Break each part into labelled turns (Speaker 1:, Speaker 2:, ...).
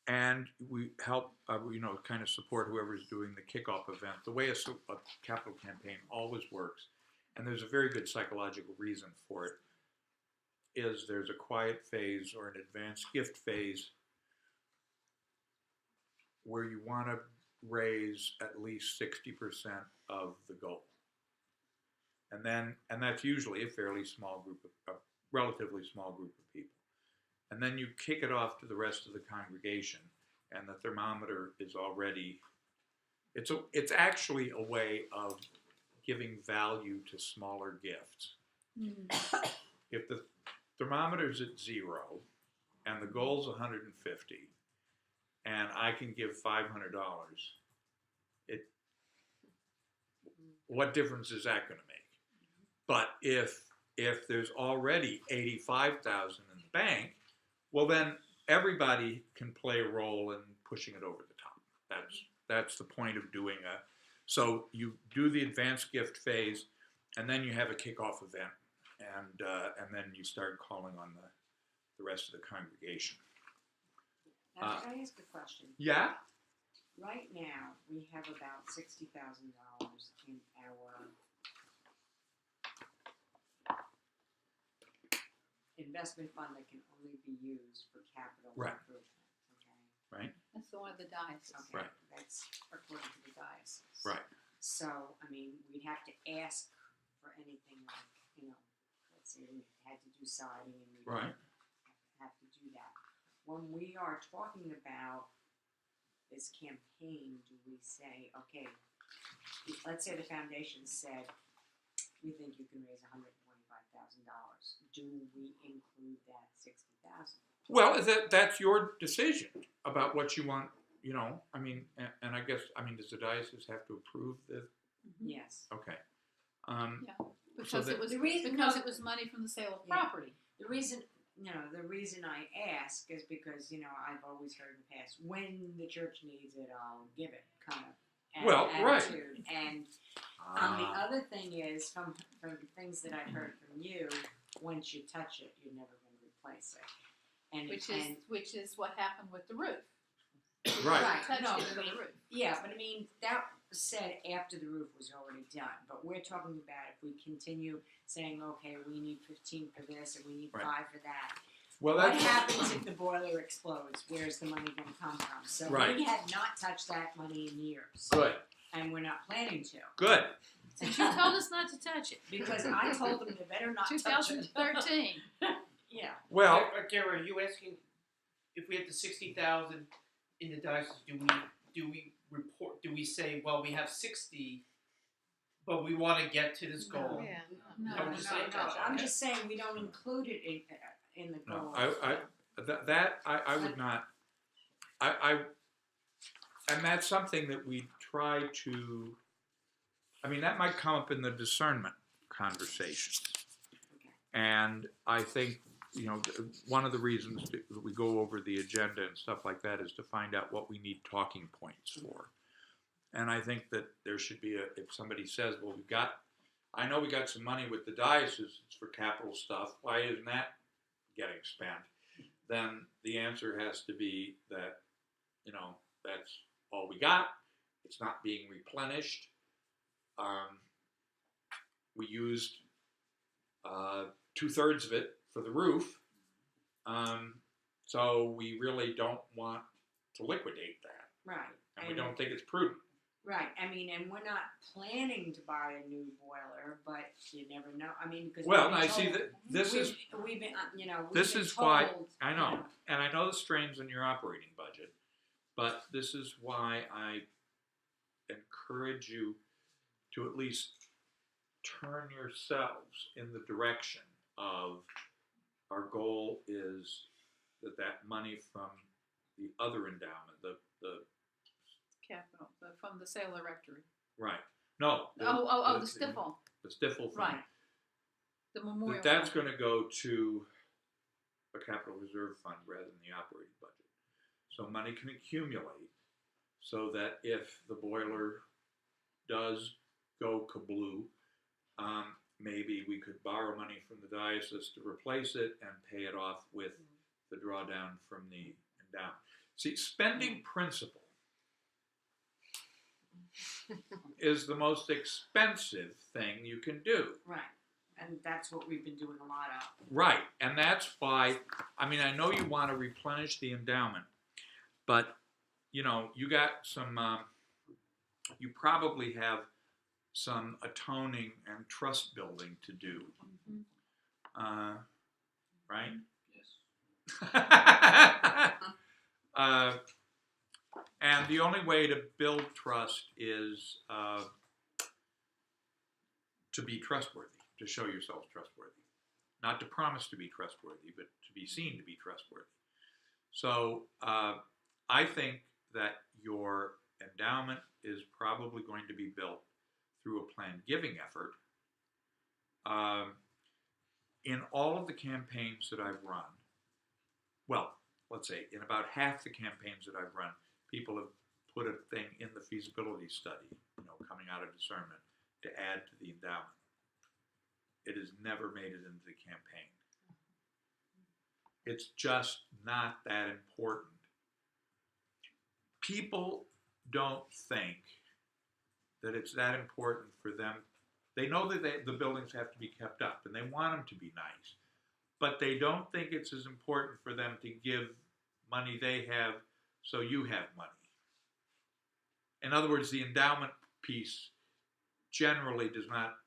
Speaker 1: and we help, kind of support whoever's doing the kickoff event. The way a capital campaign always works, and there's a very good psychological reason for it, is there's a quiet phase or an advanced gift phase where you want to raise at least 60% of the goal. And that's usually a fairly small group a relatively small group of people. And then you kick it off to the rest of the congregation, and the thermometer is already, it's actually a way of giving value to smaller gifts. If the thermometer's at 0 and the goal's 150 and I can give $500, what difference is that going to make? But if there's already 85,000 in the bank, well then everybody can play a role in pushing it over the top. That's the point of doing so you do the advanced gift phase, and then you have a kickoff event, and then you start calling on the rest of the congregation.
Speaker 2: Now, can I ask a question?
Speaker 1: Yeah.
Speaker 2: Right now, we have about $60,000 in our investment fund that can only be used for capital improvement. Okay.
Speaker 1: Right.
Speaker 3: That's the one of the diocese.
Speaker 2: Okay.
Speaker 1: Right.
Speaker 2: That's according to the diocese.
Speaker 1: Right.
Speaker 2: So, I mean, we'd have to ask for anything like, let's say we had to do siding and we have to do that. When we are talking about this campaign, do we say, okay, let's say the foundation said, we think you can raise $125,000. Do we include that $60,000?
Speaker 1: Well, that's your decision about what you want. I mean, and I guess, does the diocese have to approve this?
Speaker 2: Yes.
Speaker 1: Okay.
Speaker 3: Yeah, because
Speaker 1: so
Speaker 3: it was it was money from the sale of property.
Speaker 2: The reason I ask is because I've always heard in the past, when the church needs it, I'll give it, kind of attitude. And the other thing is, from the things that I've heard from you, once you touch it, you're never going to replace it. And
Speaker 3: which is what happened with the roof.
Speaker 1: Right.
Speaker 2: No,
Speaker 3: the roof.
Speaker 2: Yeah, but I mean, that was said after the roof was already done. But we're talking about if we continue saying, okay, we need 15 for this and we need 5 for that.
Speaker 1: Well,
Speaker 2: what happens if the boiler explodes? Where's the money going to come from? So we have not touched that money in years.
Speaker 1: Good.
Speaker 2: And we're not planning to.
Speaker 1: Good.
Speaker 3: Since you told us not to touch it.
Speaker 2: Because I told them they better not touch it.
Speaker 3: 2013.
Speaker 2: Yeah.
Speaker 1: Well,
Speaker 4: Gary, are you asking if we have the 60,000 in the diocese? Do we report? Do we say, well, we have 60, but we want to get to this goal?
Speaker 3: No.
Speaker 2: I'm just saying we don't include it in the goal.
Speaker 1: I would not. And that's something that we try to. That might come up in the discernment conversations.
Speaker 2: Okay.
Speaker 1: And I think, one of the reasons that we go over the agenda and stuff like that is to find out what we need talking points for. And I think that there should be if somebody says, well, I know we got some money with the diocese, it's for capital stuff, why isn't that getting spent? Then the answer has to be that, that's all we got. It's not being replenished. We used 2/3 of it for the roof, so we really don't want to liquidate that.
Speaker 2: Right.
Speaker 1: And we don't think it's prudent.
Speaker 2: Right. And we're not planning to buy a new boiler, but you never know. Because
Speaker 1: we've been
Speaker 2: told,
Speaker 1: this is why I know, and I know the strains on your operating budget, but this is why I encourage you to at least turn yourselves in the direction of our goal is that money from the other endowment, the
Speaker 3: capital, from the sale of the rectory.
Speaker 1: Right. No.
Speaker 3: The Stifel.
Speaker 1: The Stifel fund.
Speaker 3: Right. The memorial.
Speaker 1: That's going to go to a capital reserve fund rather than the operating budget. So money can accumulate so that if the boiler does go kabloo, maybe we could borrow money from the diocese to replace it and pay it off with the drawdown from the endowment. See, spending principal is the most expensive thing you can do.
Speaker 2: Right, and that's what we've been doing a lot of.
Speaker 1: Right, and that's why, I mean, I know you want to replenish the endowment, but, you know, you got some, you probably have some atoning and trust building to do, right?
Speaker 4: Yes.
Speaker 1: And the only way to build trust is to be trustworthy, to show yourself trustworthy. Not to promise to be trustworthy, but to be seen to be trustworthy. So I think that your endowment is probably going to be built through a planned giving effort. In all of the campaigns that I've run, well, let's say in about half the campaigns that I've run, people have put a thing in the feasibility study, you know, coming out of discernment, to add to the endowment. It has never made it into the campaign. It's just not that important. People don't think that it's that important for them. They know that the buildings have to be kept up and they want them to be nice, but they don't think it's as important for them to give money they have so you have money. In other words, the endowment piece generally does not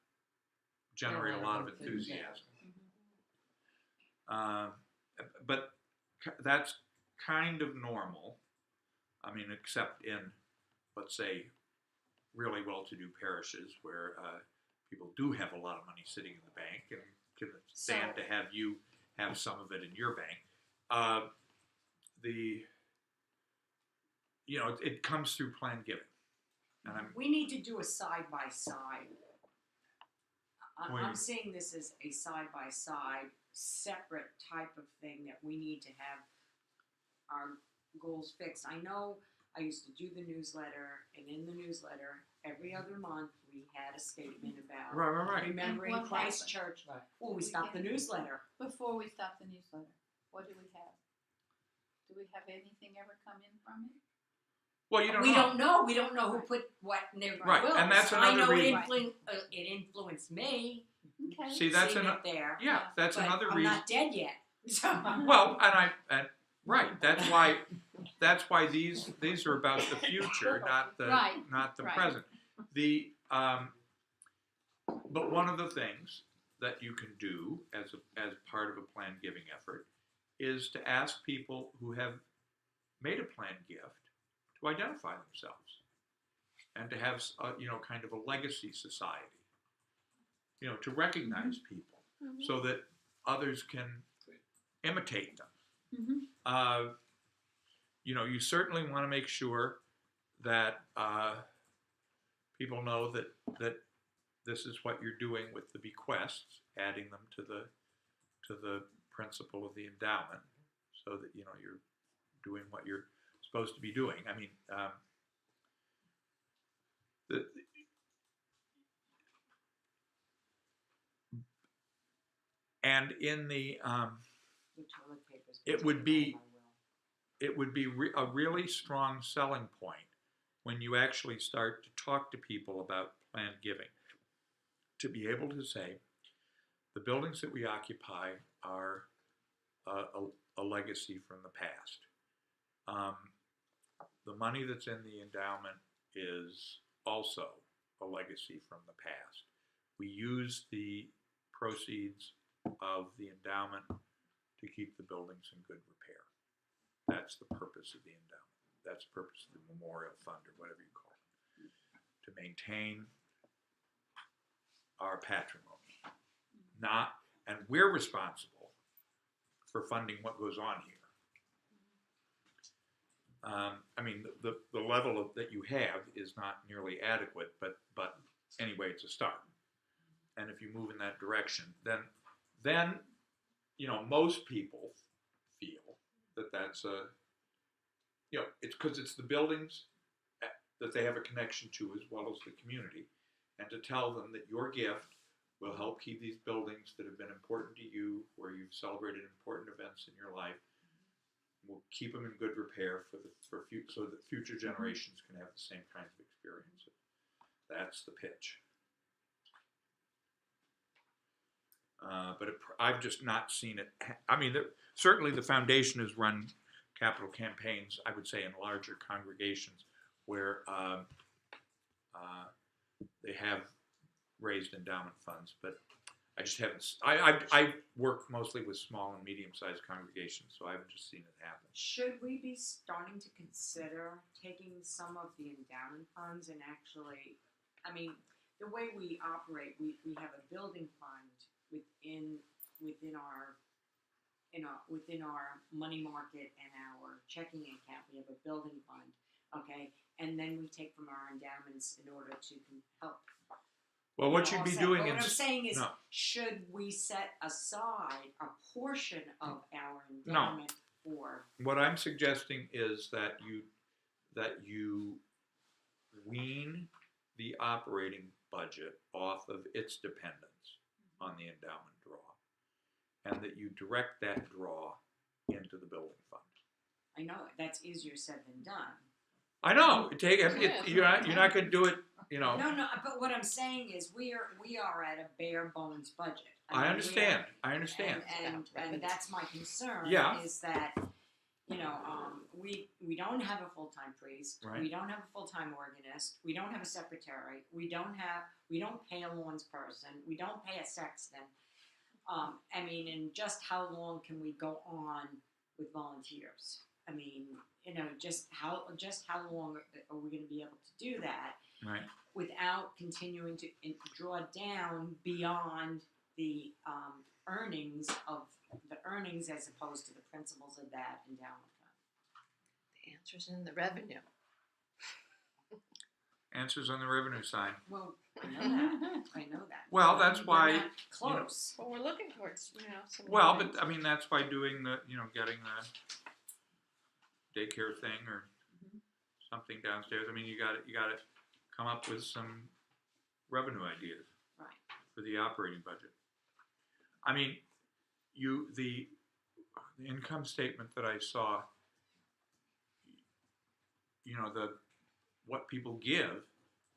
Speaker 1: generate a lot of enthusiasm. But that's kind of normal. I mean, except in, let's say, really well-to-do parishes where people do have a lot of money sitting in the bank and can stand to have you have some of it in your bank. You know, it comes through planned giving. And
Speaker 2: We need to do a side-by-side.
Speaker 1: Wait.
Speaker 2: I'm seeing this as a side-by-side, separate type of thing that we need to have our goals fixed. I know I used to do the newsletter, and in the newsletter, every other month, we had a statement about
Speaker 1: right.
Speaker 2: remembering
Speaker 3: And what
Speaker 2: Christ
Speaker 3: happened?
Speaker 2: Church.
Speaker 4: Right.
Speaker 2: Well, we stopped the newsletter.
Speaker 3: Before we stop the newsletter, what do we have? Do we have anything ever come in from it?
Speaker 1: Well, you don't
Speaker 2: We
Speaker 1: know.
Speaker 2: don't know. We don't know who put what in their
Speaker 1: Right,
Speaker 2: wills.
Speaker 1: and that's
Speaker 2: I
Speaker 1: another
Speaker 2: know
Speaker 1: reason-
Speaker 2: it influenced me.
Speaker 3: Okay.
Speaker 1: See, that's
Speaker 2: seeing
Speaker 1: an,
Speaker 2: it there.
Speaker 1: yeah, that's
Speaker 2: but
Speaker 1: another
Speaker 2: I'm
Speaker 1: reason.
Speaker 2: not dead yet. So.
Speaker 1: Well, right. That's why these are about the future, not the
Speaker 3: Right.
Speaker 1: present. But one of the things that you can do as part of a planned giving effort is to ask people who have made a planned gift to identify themselves and to have kind of a legacy society, to recognize people so that others can imitate them. You certainly want to make sure that people know that this is what you're doing with the bequests, adding them to the principle of the endowment, so that you're doing what you're supposed to be doing. I mean, and in the
Speaker 2: toilet paper's
Speaker 1: it would be a really strong selling point when you actually start to talk to people about planned giving, to be able to say, the buildings that we occupy are a legacy from the past. The money that's in the endowment is also a legacy from the past. We use the proceeds of the endowment to keep the buildings in good repair. That's the purpose of the endowment. That's the purpose of the memorial fund, or whatever you call it, to maintain our patrimony. And we're responsible for funding what goes on here. I mean, the level that you have is not nearly adequate, but anyway, it's a start. And if you move in that direction, then most people feel that that's it's because it's the buildings that they have a connection to as well as the community, and to tell them that your gift will help keep these buildings that have been important to you, where you've celebrated important events in your life, we'll keep them in good repair so that future generations can have the same kinds of experiences. That's the pitch. But I've just not seen it. I mean, certainly the foundation has run capital campaigns, I would say, in larger congregations where they have raised endowment funds, but I just haven't. I work mostly with small and medium-sized congregations, so I haven't just seen it happen.
Speaker 2: Should we be starting to consider taking some of the endowment funds and actually, I mean, the way we operate, we have a building fund within our money market and our checking account. We have a building fund, okay, and then we take from our endowments in order to help.
Speaker 1: Well, what you'd be
Speaker 2: offset.
Speaker 1: doing
Speaker 2: But
Speaker 1: is
Speaker 2: what I'm saying is,
Speaker 1: no.
Speaker 2: should we set aside a portion of our endowment for?
Speaker 1: What I'm suggesting is that you wean the operating budget off of its dependence on the endowment draw, and that you direct that draw into the building fund.
Speaker 2: I know that's easier said than done.
Speaker 1: I know. You're not going to do it.
Speaker 2: No, but what I'm saying is we are at a bare bones budget.
Speaker 1: I
Speaker 2: mean,
Speaker 1: understand. I understand.
Speaker 2: And that's my concern.
Speaker 1: Yeah.
Speaker 2: Is that we don't have a full-time priest.
Speaker 1: Right.
Speaker 2: We don't have a full-time organist. We don't have a secretary. We don't pay a lawns person. We don't pay a sexton. I mean, and just how long can we go on with volunteers? I mean, just how long are we going to be able to do that?
Speaker 1: Right.
Speaker 2: Without continuing to draw down beyond the earnings as opposed to the principles of that endowment fund.
Speaker 5: The answer's in the revenue.
Speaker 1: Answers on the revenue side.
Speaker 2: Well, I know that.
Speaker 1: Well, that's
Speaker 2: We're
Speaker 1: why.
Speaker 2: not close.
Speaker 5: Well, we're looking towards, some.
Speaker 1: Well, but I mean, that's by doing getting the daycare thing or something downstairs. I mean, you got to come up with some revenue ideas for the operating budget. I mean, the income statement that I saw, what people give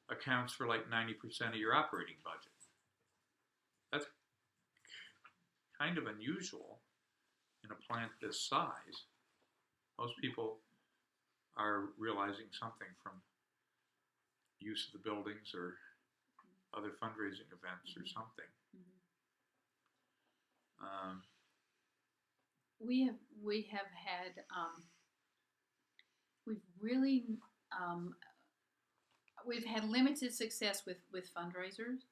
Speaker 1: accounts for like 90% of your operating budget. That's kind of unusual in a plant this size. Most people are realizing something from use of the buildings or other fundraising events or something.
Speaker 3: We have had we've really we've had limited success with fundraisers.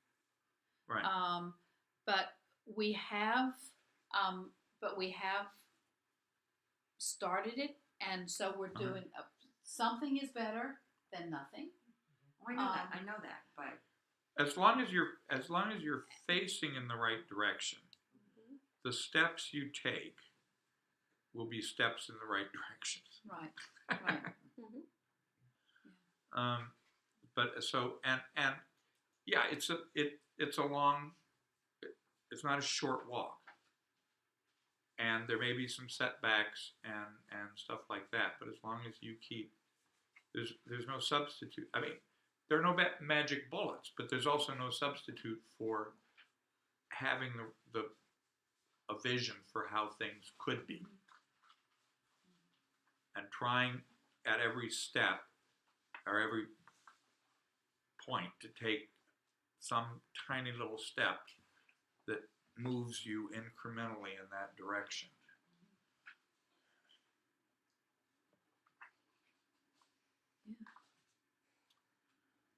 Speaker 1: Right.
Speaker 3: But we have started it, and so we're doing something is better than nothing.
Speaker 2: I know that, but
Speaker 1: As long as you're facing in the right direction, the steps you take will be steps in the right direction.
Speaker 3: Right.
Speaker 1: But so and yeah, it's a long. It's not a short walk, and there may be some setbacks and stuff like that. But as long as you keep, there's no substitute. I mean, there are no magic bullets, but there's also no substitute for having a vision for how things could be, and trying at every step or every point to take some tiny little step that moves you incrementally in that direction.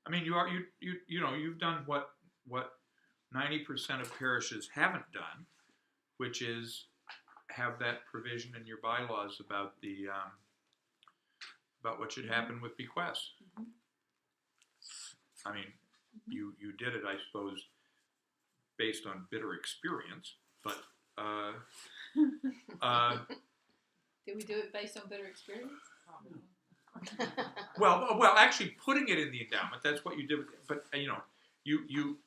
Speaker 1: I mean, you've done what 90% of parishes haven't done, which is have that provision in your bylaws about the about what should happen with bequests. I mean, you did it, I suppose, based on bitter experience, but
Speaker 3: Did we do it based on bitter experience?
Speaker 1: well, actually, putting it in the endowment—that's what you did. But you